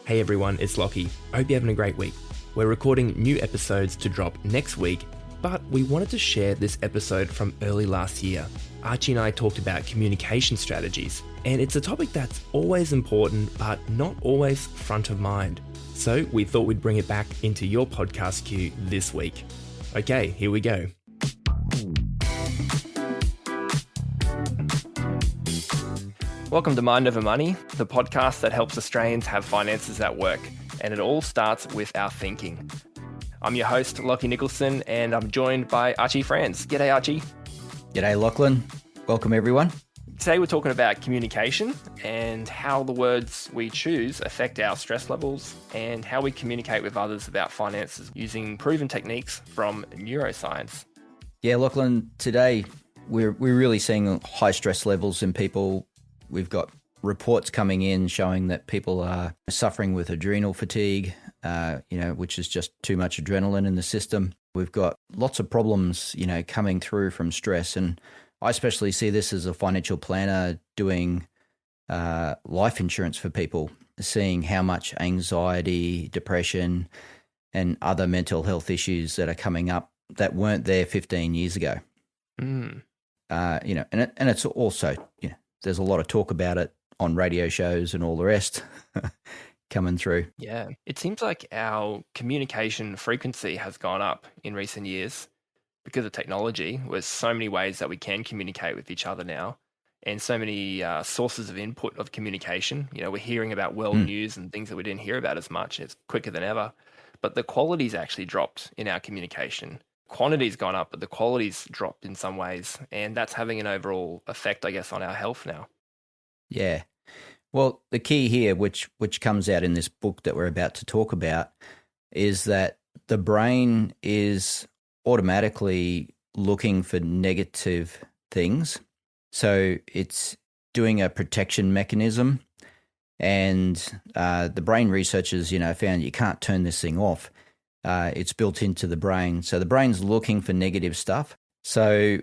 Hey everyone, it's Lachy. I hope you're having a great week. We're recording new episodes to drop next week, but we wanted to share this episode from early last year. Archie and I talked about communication strategies, and it's a topic that's always important, but not always front of mind. So we thought we'd bring it back into your podcast queue this week. Okay, here we go. Welcome to Mind Over Money, the podcast that helps Australians have finances that work, and it all starts with our thinking. I'm your host, Lachy Nicolson, and I'm joined by Archie Franz. G'day, Archie. G'day, Lachlan. Welcome, everyone. Today we're talking about communication and how the words we choose affect our stress levels and how we communicate with others about finances using proven techniques from neuroscience. Yeah, Lachlan, today we're really seeing high stress levels in people. We've got reports coming in showing that people are suffering with adrenal fatigue, which is just too much adrenaline in the system. We've got lots of problems, coming through from stress. And I especially see this as a financial planner doing life insurance for people, seeing how much anxiety, depression, and other mental health issues that are coming up that weren't there 15 years ago. And it's also, there's a lot of talk about it on radio shows and all the rest coming through. Yeah, it seems like our communication frequency has gone up in recent years because of technology. There's so many ways that we can communicate with each other now and so many sources of input of communication. We're hearing about world news and things that we didn't hear about as much. It's quicker than ever. But the quality's actually dropped in our communication. Quantity's gone up, but the quality's dropped in some ways. And that's having an overall effect, I guess, on our health now. Yeah. Well, the key here, which comes out in this book that we're about to talk about, is that the brain is automatically looking for negative things. So it's doing a protection mechanism. And the brain researchers, found you can't turn this thing off. It's built into the brain. So the brain's looking for negative stuff. So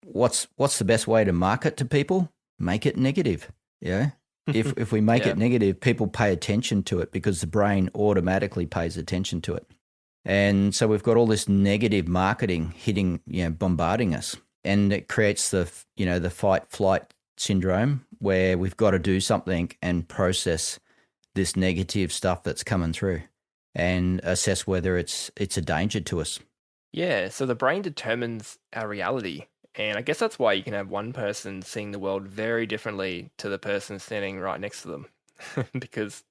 what's the best way to market to people? Make it negative. Yeah. If we make it negative, people pay attention to it because the brain automatically pays attention to it. And so we've got all this negative marketing hitting, bombarding us. And it creates the fight-flight syndrome where we've got to do something and process this negative stuff that's coming through and assess whether it's a danger to us. Yeah, so the brain determines our reality. And I guess that's why you can have one person seeing the world very differently to the person standing right next to them because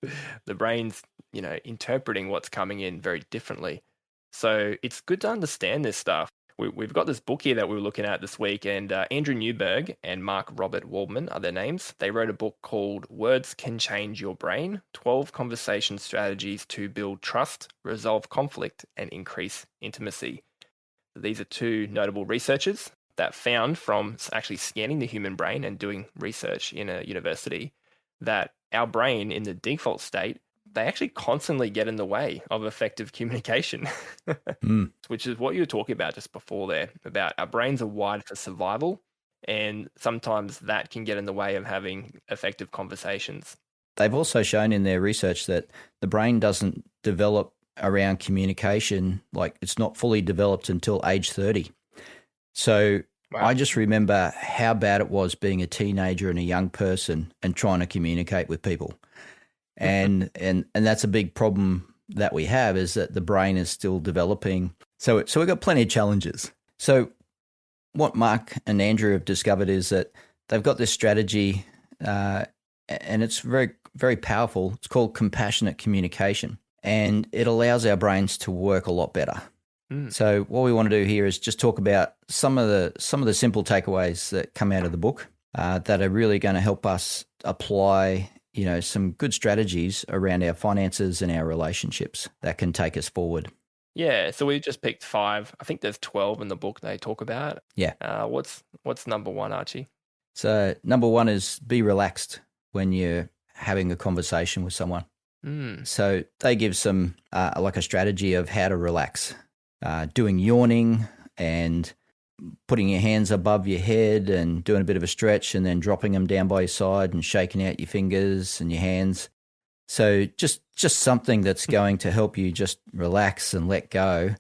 the brain's, interpreting what's coming in very differently. So it's good to understand this stuff. We've got this book here that we were looking at this week, and Andrew Newberg and Mark Robert Waldman are their names. They wrote a book called Words Can Change Your Brain, 12 Conversation Strategies to Build Trust, Resolve Conflict, and Increase Intimacy. These are two notable researchers that found from actually scanning the human brain and doing research in a university that our brain in the default state, they actually constantly get in the way of effective communication, which is what you were talking about just before there, about our brains are wired for survival, and sometimes that can get in the way of having effective conversations. They've also shown in their research that the brain doesn't develop around communication, like it's not fully developed until age 30. So wow. I just remember how bad it was being a teenager and a young person and trying to communicate with people. And that's a big problem that we have, is that the brain is still developing. So we've got plenty of challenges. So what Mark and Andrew have discovered is that they've got this strategy and it's very, very powerful. It's called compassionate communication, and it allows our brains to work a lot better. So what we want to do here is just talk about some of the simple takeaways that come out of the book that are really going to help us apply, some good strategies around our finances and our relationships that can take us forward. Yeah, so we've just picked 5. I think there's 12 in the book they talk about. Yeah. What's number 1, Archie? So number 1 is be relaxed when you're having a conversation with someone. So they give some like a strategy of how to relax. Doing yawning and putting your hands above your head and doing a bit of a stretch and then dropping them down by your side and shaking out your fingers and your hands. So just something that's going to help you just relax and let go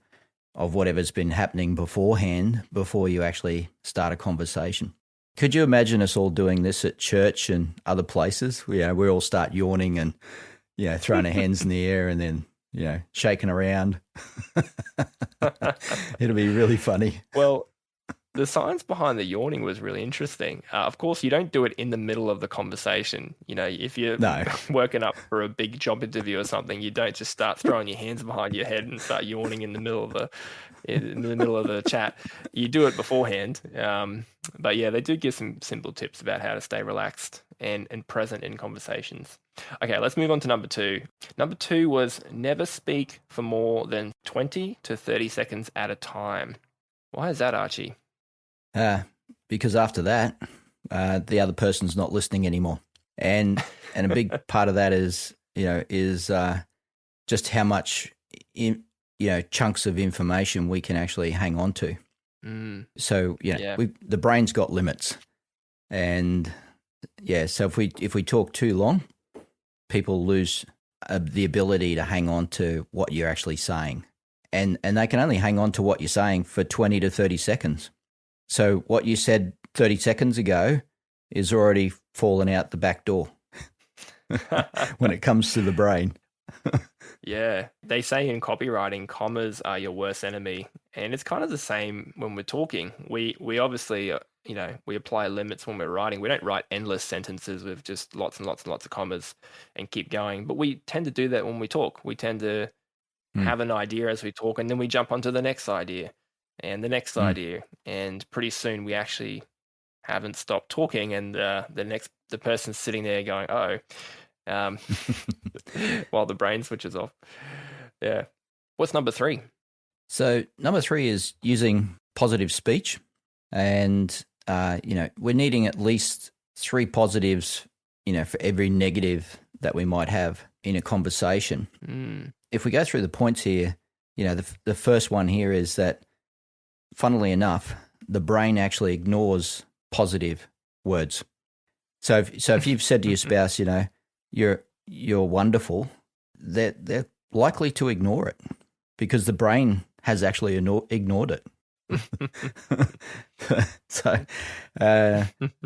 of whatever's been happening beforehand before you actually start a conversation. Could you imagine us all doing this at church and other places? We all start yawning and, throwing our hands in the air and then, shaking around. It'll be really funny. Well, the science behind the yawning was really interesting. Of course, you don't do it in the middle of the conversation. If you're working up for a big job interview or something, you don't just start throwing your hands behind your head and start yawning in the middle of the chat. You do it beforehand. But yeah, they do give some simple tips about how to stay relaxed and present in conversations. Okay, let's move on to number 2. Number 2 was never speak for more than 20 to 30 seconds at a time. Why is that, Archie? Because after that, the other person's not listening anymore, and a big part of that is just how much chunks of information we can actually hang on to. So the brain's got limits, and so if we talk too long, people lose the ability to hang on to what you're actually saying, and they can only hang on to what you're saying for 20 to 30 seconds. So what you said 30 seconds ago is already fallen out the back door when it comes to the brain. Yeah, they say in copywriting, commas are your worst enemy, and it's kind of the same when we're talking. We obviously, we apply limits when we're writing. We don't write endless sentences with just lots and lots and lots of commas and keep going, but we tend to do that when we talk. We tend to have an idea as we talk, and then we jump onto the next idea and the next idea, and pretty soon we actually haven't stopped talking, and the person's sitting there going, oh. While the brain switches off. Yeah. What's number 3? So number 3 is using positive speech, and we're needing at least 3 positives, for every negative that we might have in a conversation. If we go through the points here, the first one here is that, funnily enough, the brain actually ignores positive words. So if you've said to your spouse, you're wonderful, they're likely to ignore it because the brain has actually ignored it. So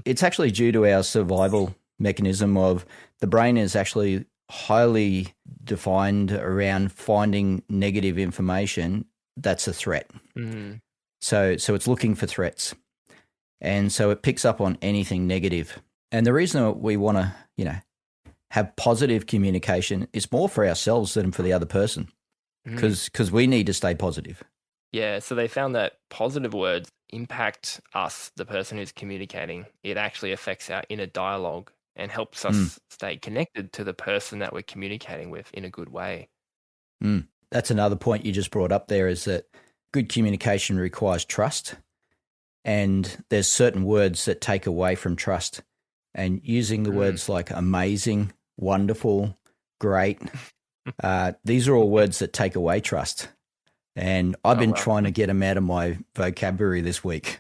it's actually due to our survival mechanism of the brain is actually highly defined around finding negative information that's a threat. So it's looking for threats. And so it picks up on anything negative. And the reason we want to, have positive communication is more for ourselves than for the other person, because we need to stay positive. Yeah, so they found that positive words impact us, the person who's communicating. It actually affects our inner dialogue and helps us stay connected to the person that we're communicating with in a good way. That's another point you just brought up there, is that good communication requires trust, and there's certain words that take away from trust. And using the words like amazing, wonderful, great, these are all words that take away trust. And I've been trying to get them out of my vocabulary this week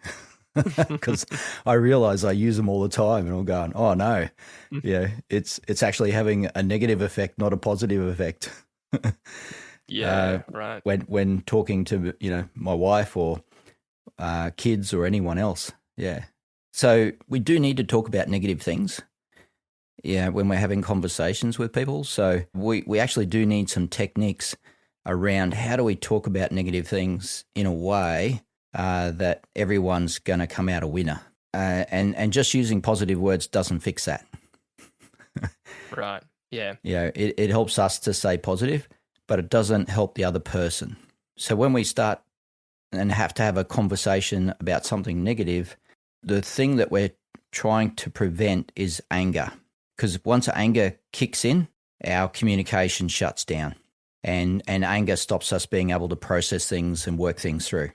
because I realize I use them all the time, and I'm going, oh no, it's actually having a negative effect, not a positive effect. Right. When talking to my wife or kids or anyone else, So we do need to talk about negative things, when we're having conversations with people. So we actually do need some techniques around how do we talk about negative things in a way that everyone's going to come out a winner. And just using positive words doesn't fix that. Right, yeah. It helps us to stay positive, but it doesn't help the other person. So when we start and have to have a conversation about something negative, the thing that we're trying to prevent is anger, because once anger kicks in, our communication shuts down, and anger stops us being able to process things and work things through.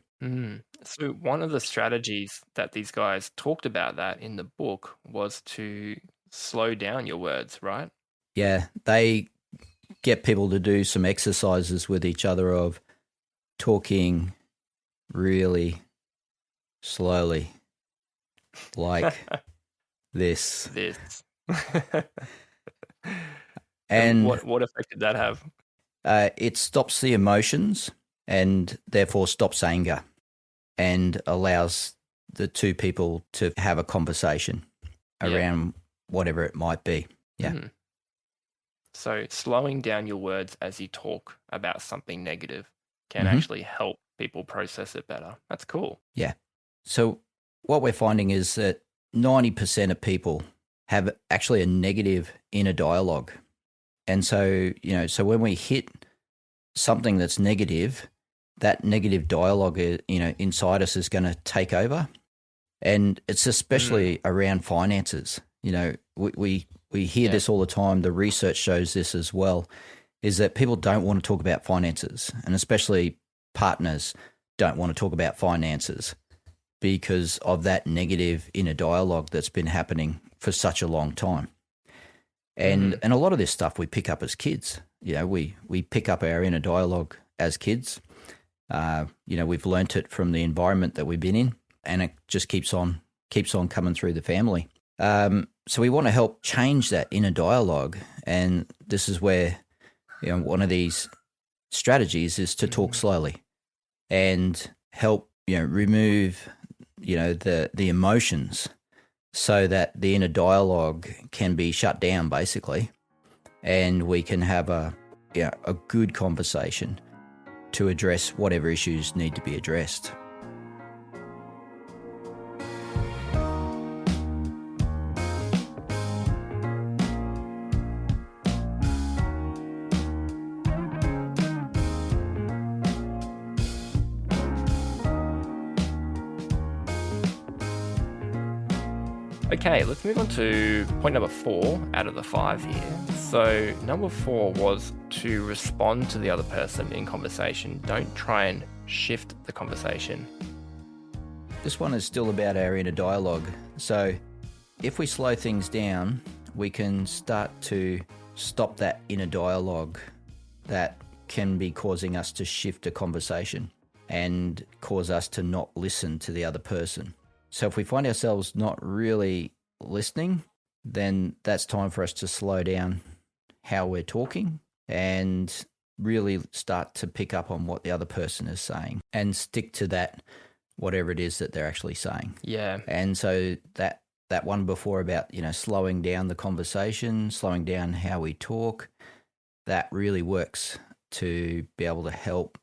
So one of the strategies that these guys talked about that in the book was to slow down your words, right? Yeah, they get people to do some exercises with each other of talking really slowly. Like this. And what effect did that have? it stops the emotions and therefore stops anger and allows the two people to have a conversation around whatever it might be. Yeah. Mm. So slowing down your words as you talk about something negative can actually help people process it better. That's cool. Yeah. So what we're finding is that 90% of people have actually a negative inner dialogue. And so, so when we hit something that's negative, that negative dialogue, inside us is going to take over. And it's especially around finances. We hear this all the time. The research shows this as well, is that people don't want to talk about finances, and especially partners don't want to talk about finances because of that negative inner dialogue that's been happening for such a long time. And a lot of this stuff we pick up as kids. We pick up our inner dialogue as kids. We've learnt it from the environment that we've been in, and it just keeps on coming through the family. So we want to help change that inner dialogue, and this is where one of these strategies is to talk slowly and help remove the emotions, so that the inner dialogue can be shut down basically, and we can have a good conversation to address whatever issues need to be addressed. Okay, let's move on to point number 4 out of the 5 here. So number 4 was to respond to the other person in conversation. Don't try and shift the conversation. This one is still about our inner dialogue. So if we slow things down, we can start to stop that inner dialogue that can be causing us to shift a conversation and cause us to not listen to the other person. So if we find ourselves not really listening, then that's time for us to slow down how we're talking and really start to pick up on what the other person is saying and stick to that, whatever it is that they're actually saying. Yeah. And so that one before about, slowing down the conversation, slowing down how we talk, that really works to be able to help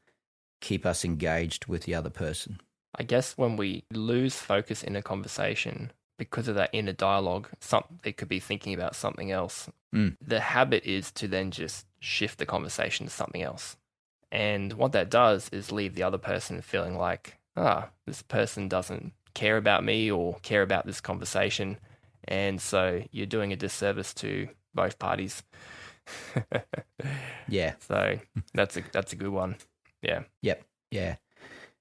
keep us engaged with the other person. I guess when we lose focus in a conversation because of that inner dialogue, they could be thinking about something else. The habit is to then just shift the conversation to something else. And what that does is leave the other person feeling like, this person doesn't care about me or care about this conversation. And so you're doing a disservice to both parties. Yeah. So that's a good one. Yeah. Yep. Yeah.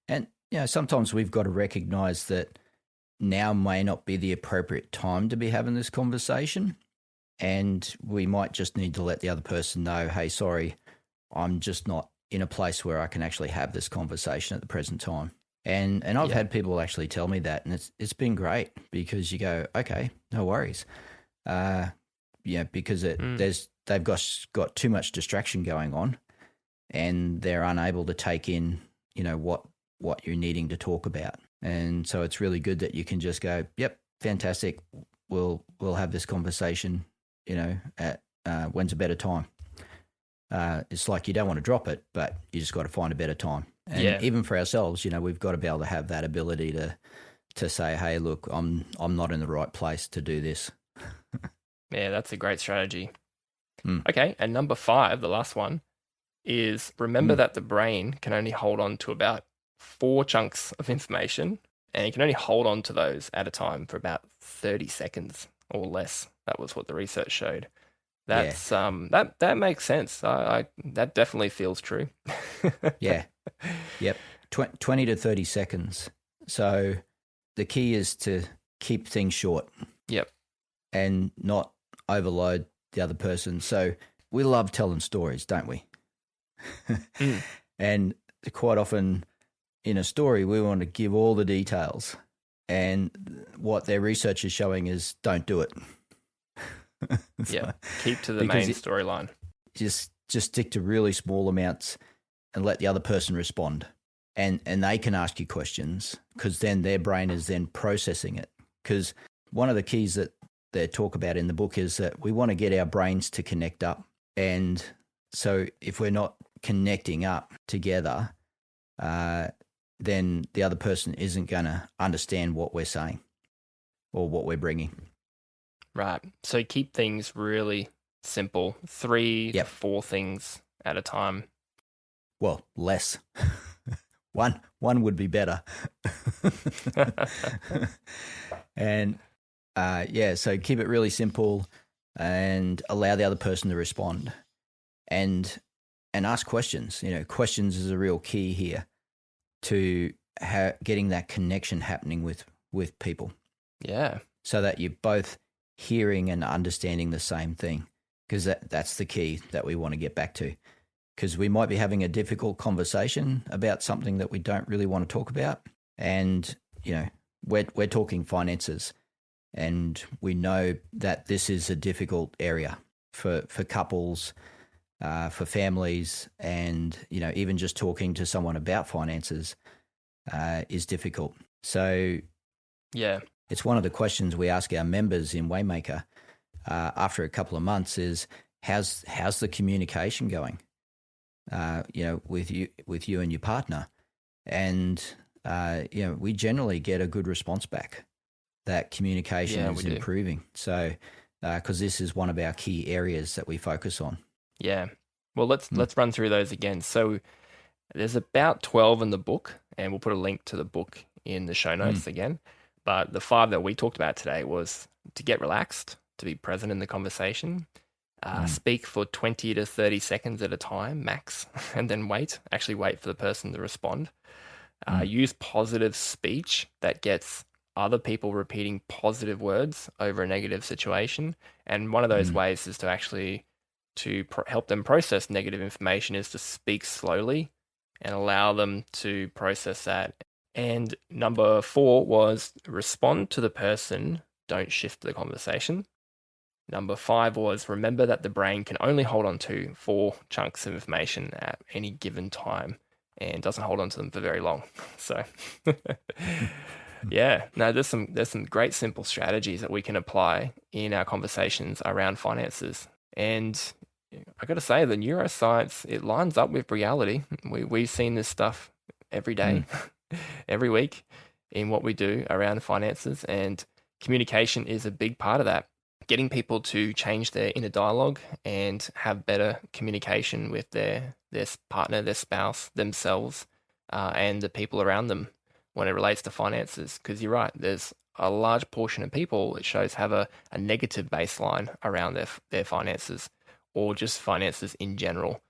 And sometimes we've got to recognize that now may not be the appropriate time to be having this conversation. And we might just need to let the other person know, hey, sorry, I'm just not in a place where I can actually have this conversation at the present time. And I've had people actually tell me that, and it's been great because you go, okay, no worries. Because they've got too much distraction going on, and they're unable to take in, what you're needing to talk about. And so it's really good that you can just go, yep, fantastic. We'll have this conversation, at when's a better time. It's like you don't want to drop it, but you just got to find a better time. And even for ourselves, we've got to be able to have that ability to say, hey, look, I'm not in the right place to do this. Yeah, that's a great strategy. Okay, and number 5, the last one, is remember that the brain can only hold on to about 4 chunks of information, and you can only hold on to those at a time for about 30 seconds or less. That was what the research showed. That's that makes sense. That definitely feels true. Yeah. Yep. 20 to 30 seconds. So the key is to keep things short. Yep. And not overload the other person. So we love telling stories, don't we? And quite often in a story, we want to give all the details. And what their research is showing is don't do it. Yeah, keep to the main storyline. just stick to really small amounts and let the other person respond. And they can ask you questions, because then their brain is then processing it. Because one of the keys that they talk about in the book is that we want to get our brains to connect up. And so if we're not connecting up together, then the other person isn't going to understand what we're saying or what we're bringing. Right. So keep things really simple, 3 to 4 things at a time. Well, less. One would be better. And so keep it really simple and allow the other person to respond, and ask questions. Questions is a real key here to getting that connection happening with people. Yeah. So that you're both hearing and understanding the same thing, because that's the key that we want to get back to. Because we might be having a difficult conversation about something that we don't really want to talk about. And, we're talking finances, and we know that this is a difficult area for couples, for families, and, even just talking to someone about finances is difficult. So, yeah, it's one of the questions we ask our members in Waymaker after a couple of months is, how's the communication going? With you and your partner, and we generally get a good response back that communication is improving. So, because this is one of our key areas that we focus on. Yeah. Well, let's run through those again. So, there's about 12 in the book, and we'll put a link to the book in the show notes again. But the 5 that we talked about today was to get relaxed, to be present in the conversation. Speak for 20 to 30 seconds at a time, max, and then wait for the person to respond. Use positive speech that gets other people repeating positive words over a negative situation. And one of those ways is to actually help them process negative information is to speak slowly and allow them to process that. And number 4 was respond to the person, don't shift the conversation. Number 5 was remember that the brain can only hold on to 4 chunks of information at any given time and doesn't hold on to them for very long. So, there's some great simple strategies that we can apply in our conversations around finances. And I got to say, the neuroscience, it lines up with reality. We've seen this stuff every day, every week in what we do around finances, and communication is a big part of that. Getting people to change their inner dialogue and have better communication with their partner, their spouse, themselves, and the people around them when it relates to finances. Because you're right, there's a large portion of people it shows have a negative baseline around their finances, or just finances in general.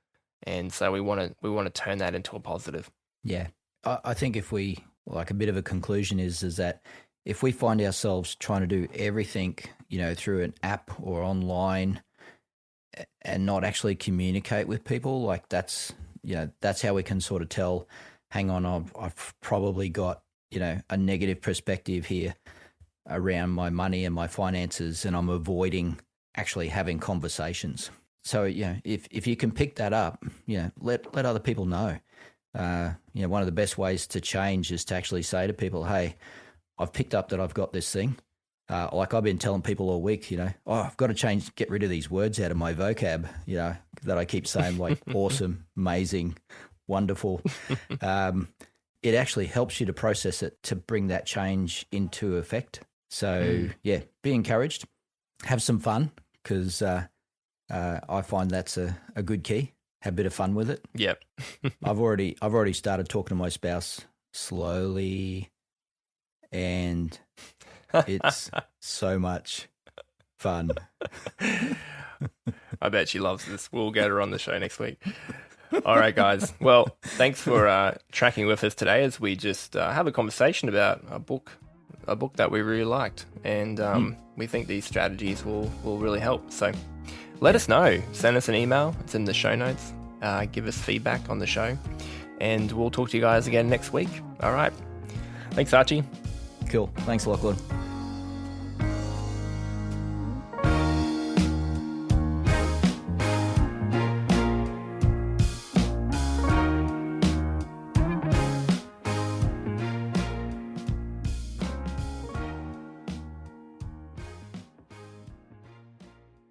And so we want to turn that into a positive. Yeah, I think if we, like, a bit of a conclusion is that if we find ourselves trying to do everything, through an app or online and not actually communicate with people, like that's how we can sort of tell, hang on, I've probably got, a negative perspective here around my money and my finances, and I'm avoiding actually having conversations. So, if you can pick that up, let other people know. One of the best ways to change is to actually say to people, hey, I've picked up that I've got this thing. Like I've been telling people all week, I've got to get rid of these words out of my vocab, that I keep saying, like awesome, amazing, wonderful. It actually helps you to process it, to bring that change into effect. So, be encouraged, have some fun, because I find that's a good key. Have a bit of fun with it. Yep. I've already started talking to my spouse slowly, and it's so much fun. I bet she loves this. We'll get her on the show next week. All right, guys. Well, thanks for tracking with us today as we just have a conversation about a book that we really liked. And we think these strategies will really help. So let us know. Send us an email. It's in the show notes. Give us feedback on the show. And we'll talk to you guys again next week. All right. Thanks, Archie. Cool. Thanks, Lachlan.